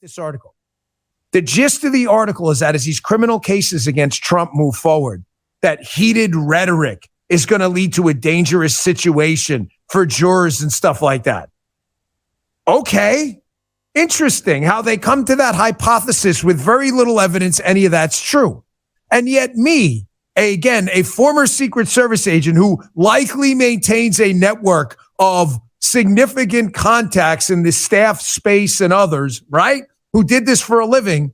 This article. The gist of the article is that as these criminal cases against Trump move forward, that heated rhetoric is going to lead to a dangerous situation for jurors and stuff like that. Okay. Interesting how they come to that hypothesis with very little evidence any of that's true. And yet me, again, a former Secret Service agent who likely maintains a network of significant contacts in the staff space and others, right, who did this for a living,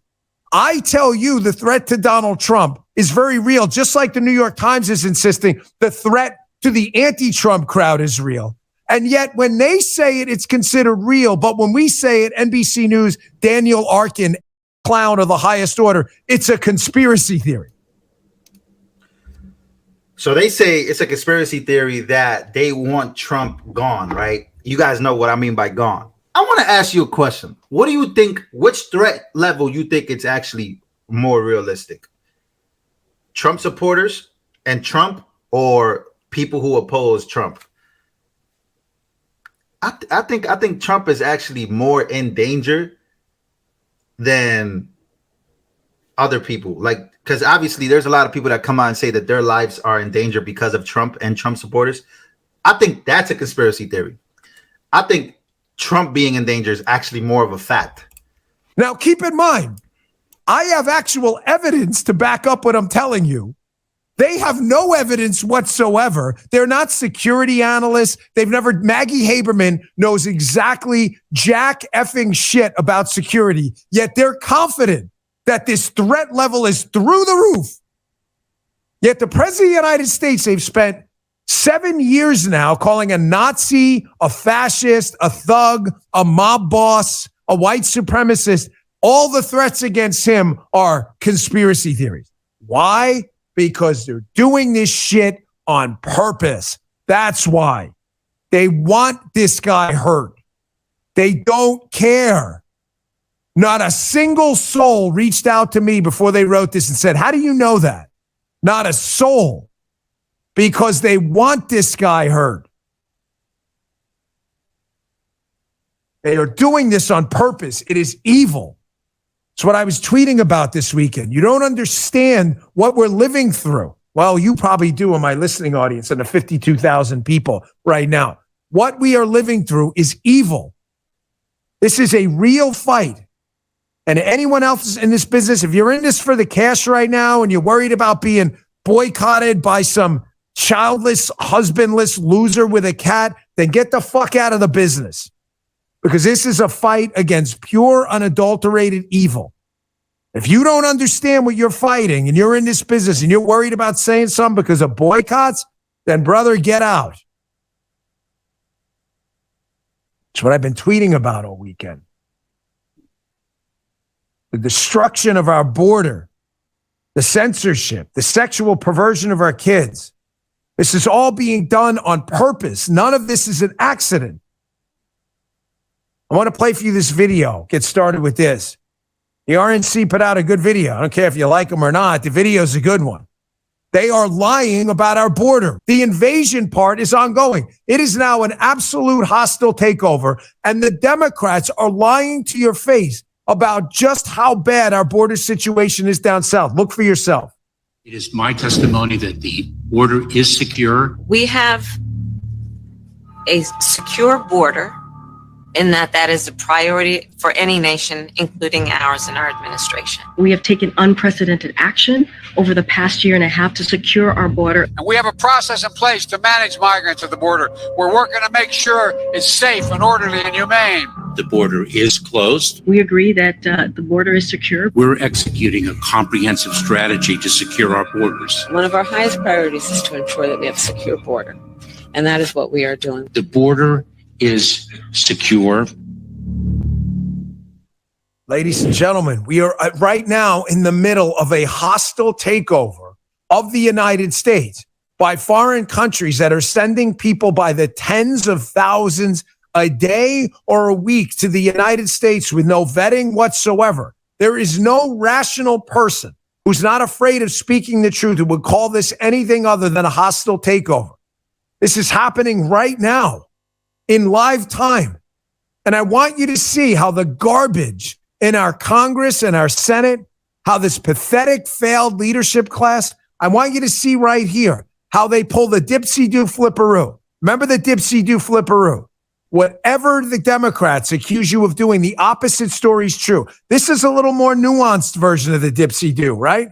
I tell you the threat to Donald Trump is very real, just like the New York Times is insisting the threat to the anti-Trump crowd is real. And yet when they say it, it's considered real. But when we say it, NBC News, Daniel Arkin, clown of the highest order, it's a conspiracy theory. So they say it's a conspiracy theory that they want Trump gone, right? You guys know what I mean by gone. I want to ask you a question. What do you think, which threat level you think it's actually more realistic? Trump supporters and Trump, or people who oppose Trump? I think Trump is actually more in danger than other people. Like, because obviously there's a lot of people that come out and say that their lives are in danger because of Trump and Trump supporters. I think that's a conspiracy theory. I think Trump being in danger is actually more of a fact. Now, keep in mind, I have actual evidence to back up what I'm telling you. They have no evidence whatsoever. They're not security analysts. Maggie Haberman knows exactly jack effing shit about security, yet they're confident that this threat level is through the roof. Yet the president of the United States, they've spent 7 years now calling a Nazi, a fascist, a thug, a mob boss, a white supremacist. All the threats against him are conspiracy theories. Why? Because they're doing this shit on purpose. That's why. They want this guy hurt. They don't care. Not a single soul reached out to me before they wrote this and said, how do you know that? Not a soul. Because they want this guy hurt. They are doing this on purpose. It is evil. It's what I was tweeting about this weekend. You don't understand what we're living through. Well, you probably do in my listening audience and the 52,000 people right now. What we are living through is evil. This is a real fight. And anyone else in this business, if you're in this for the cash right now and you're worried about being boycotted by some childless, husbandless loser with a cat, then get the fuck out of the business. Because this is a fight against pure, unadulterated evil. If you don't understand what you're fighting and you're in this business and you're worried about saying something because of boycotts, then brother, get out. It's what I've been tweeting about all weekend. The destruction of our border, the censorship, the sexual perversion of our kids. This is all being done on purpose. None of this is an accident. I want to play for you this video. Get started with this. The RNC put out a good video. I don't care if you like them or not. The video is a good one. They are lying about our border. The invasion part is ongoing. It is now an absolute hostile takeover, and the Democrats are lying to your face about just how bad our border situation is down south. Look for yourself. It is my testimony that the border is secure. We have a secure border in that is a priority for any nation, including ours and our administration. We have taken unprecedented action over the past year and a half to secure our border. And we have a process in place to manage migrants at the border. We're working to make sure it's safe and orderly and humane. The border is closed. We agree that the border is secure. We're executing a comprehensive strategy to secure our borders. One of our highest priorities is to ensure that we have a secure border. And that is what we are doing. The border is secure. Ladies and gentlemen, we are right now in the middle of a hostile takeover of the United States by foreign countries that are sending people by the tens of thousands a day or a week to the United States with no vetting whatsoever. There is no rational person who's not afraid of speaking the truth who would call this anything other than a hostile takeover. This is happening right now in live time. And I want you to see how the garbage in our Congress and our Senate, how this pathetic failed leadership class, I want you to see right here how they pull the dipsy-do flipperoo. Remember the dipsy-do flipperoo? Whatever the Democrats accuse you of doing, the opposite story is true. This is a little more nuanced version of the dipsy-do, right?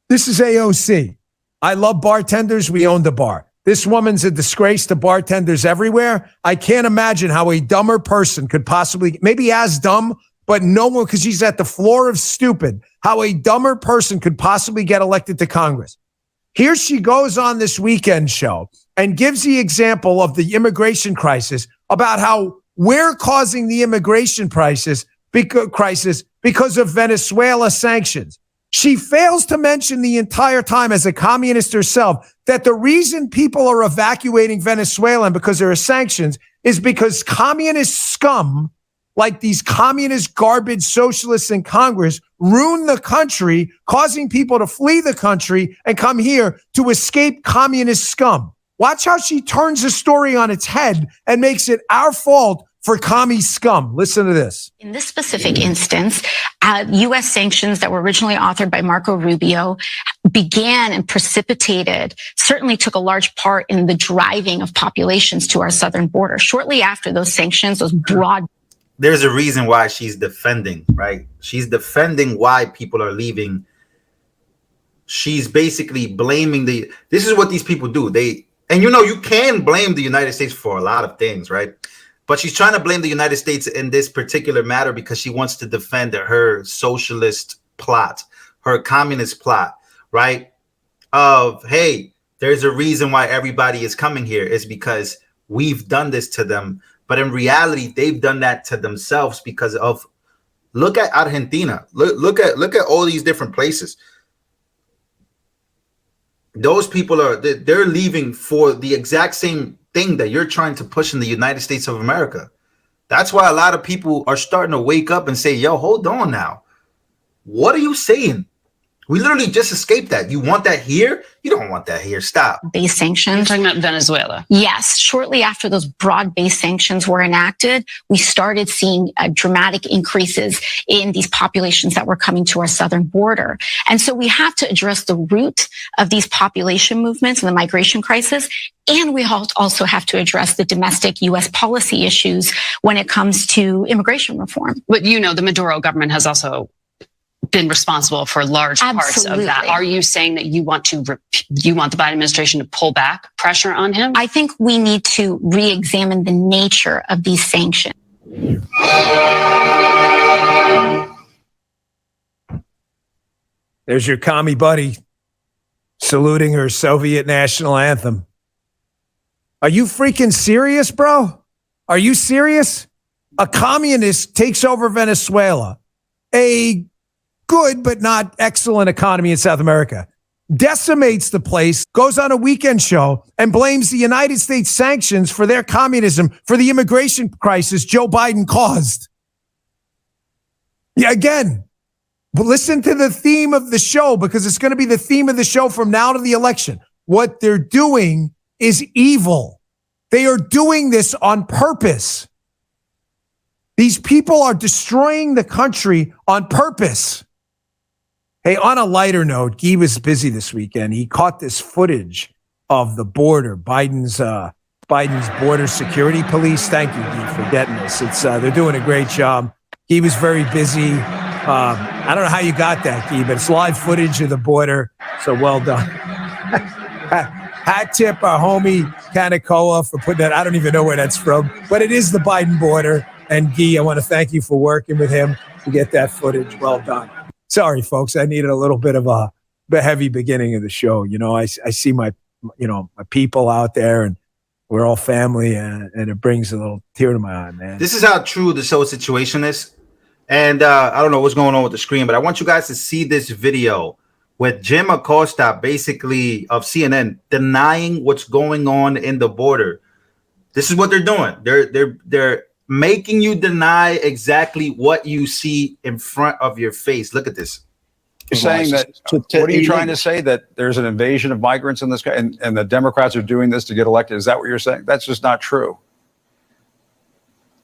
This is AOC. I love bartenders. We owned a bar. This woman's a disgrace to bartenders everywhere. I can't imagine how a dumber person could possibly, maybe as dumb, but no one, because she's at the floor of stupid, how a dumber person could possibly get elected to Congress. Here she goes on this weekend show and gives the example of the immigration crisis, about how we're causing the immigration crisis because of Venezuela sanctions. She fails to mention the entire time, as a communist herself, that the reason people are evacuating Venezuela and because there are sanctions is because communist scum, like these communist garbage socialists in Congress, ruin the country, causing people to flee the country and come here to escape communist scum. Watch how she turns the story on its head and makes it our fault for commie scum. Listen to this. In this specific instance, U.S. sanctions that were originally authored by Marco Rubio began and precipitated, certainly took a large part in the driving of populations to our southern border. Shortly after those sanctions, those broad... There's a reason why she's defending, right? She's defending why people are leaving. She's basically blaming this is what these people do. And you can blame the United States for a lot of things, right? But she's trying to blame the United States in this particular matter because she wants to defend her socialist plot, her communist plot, right? Of, hey, there's a reason why everybody is coming here. It's because we've done this to them. But in reality, they've done that to themselves because of, look at Argentina. Look at all these different places. Those people they're leaving for the exact same thing that you're trying to push in the United States of America. That's why a lot of people are starting to wake up and say, yo, hold on now. What are you saying? We literally just escaped that. You want that here? You don't want that here. Stop. Base sanctions. You're talking about Venezuela. Yes. Shortly after those broad-based sanctions were enacted, we started seeing dramatic increases in these populations that were coming to our southern border. And so we have to address the root of these population movements and the migration crisis. And we also have to address the domestic U.S. policy issues when it comes to immigration reform. But the Maduro government has also been responsible for large parts of that. Are you saying that you want the Biden administration to pull back pressure on him? I think we need to re-examine the nature of these sanctions. There's your commie buddy saluting her Soviet national anthem. Are you freaking serious, bro? Are you serious? A communist takes over Venezuela, a good but not excellent economy in South America, decimates the place, goes on a weekend show, and blames the United States sanctions for their communism for the immigration crisis Joe Biden caused. Yeah, again, but listen to the theme of the show, because it's going to be the theme of the show from now to the election. What they're doing is evil. They are doing this on purpose. These people are destroying the country on purpose. Hey, on a lighter note, Guy was busy this weekend. He caught this footage of the border, Biden's border security police. Thank you, Guy, for getting this. They're doing a great job. He was very busy. I don't know how you got that, Guy, but it's live footage of the border. So well done. Hat tip our homie Kanakoa for putting that. I don't even know where that's from, but it is the Biden border. And Guy, I want to thank you for working with him to get that footage. Well done. Sorry, folks. I needed a little bit of a heavy beginning of the show. I see my people out there, and we're all family, and it brings a little tear to my eye, man. This is how true the whole situation is. And I don't know what's going on with the screen, but I want you guys to see this video with Jim Acosta, basically of CNN, denying what's going on in the border. This is what they're doing. They're making you deny exactly what you see in front of your face. Look at this. You're saying that, what are you trying to say? That there's an invasion of migrants in this guy, and the Democrats are doing this to get elected? Is that what you're saying? That's just not true.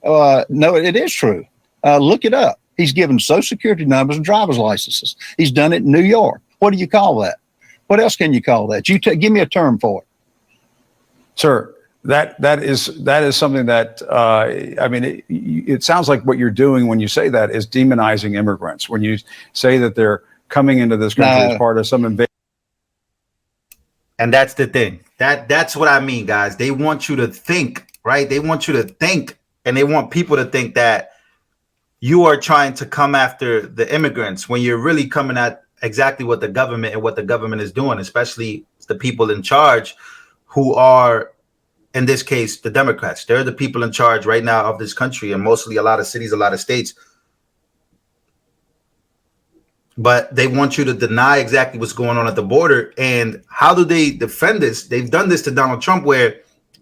No, it is true. Look it up. He's given Social Security numbers and driver's licenses. He's done it in New York. What do you call that? What else can you call that? Give me a term for it. Sir, that is something that I mean, it sounds like what you're doing when you say that is demonizing immigrants. When you say that they're coming into this country as part of some invasion. And that's the thing. That's what I mean, guys. They want you to think, right? They want you to think, and they want people to think that you are trying to come after the immigrants when you're really coming at exactly what the government is doing, especially the people in charge, who are, in this case, the Democrats. They're the people in charge right now of this country, and mostly a lot of cities, a lot of states. But they want you to deny exactly what's going on at the border. And how do they defend this? They've done this to Donald Trump, where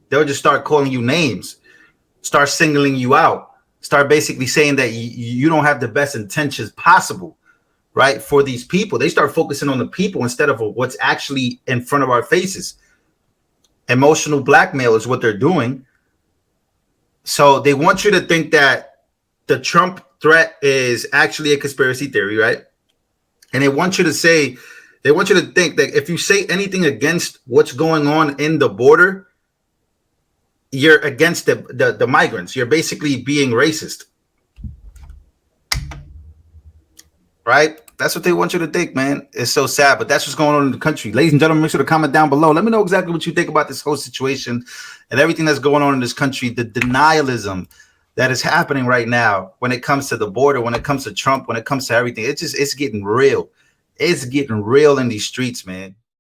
they'll just start calling you names, start singling you out, start basically saying that you don't have the best intentions possible, right, for these people. They start focusing on the people instead of what's actually in front of our faces. Emotional blackmail is what they're doing. So they want you to think that the Trump threat is actually a conspiracy theory, right? And they want you to think that if you say anything against what's going on in the border, you're against the migrants. You're basically being racist, right? That's what they want you to think, man. It's so sad, but that's what's going on in the country. Ladies and gentlemen, make sure to comment down below. Let me know exactly what you think about this whole situation and everything that's going on in this country. The denialism that is happening right now when it comes to the border, when it comes to Trump, when it comes to everything. It's getting real. It's getting real in these streets, man.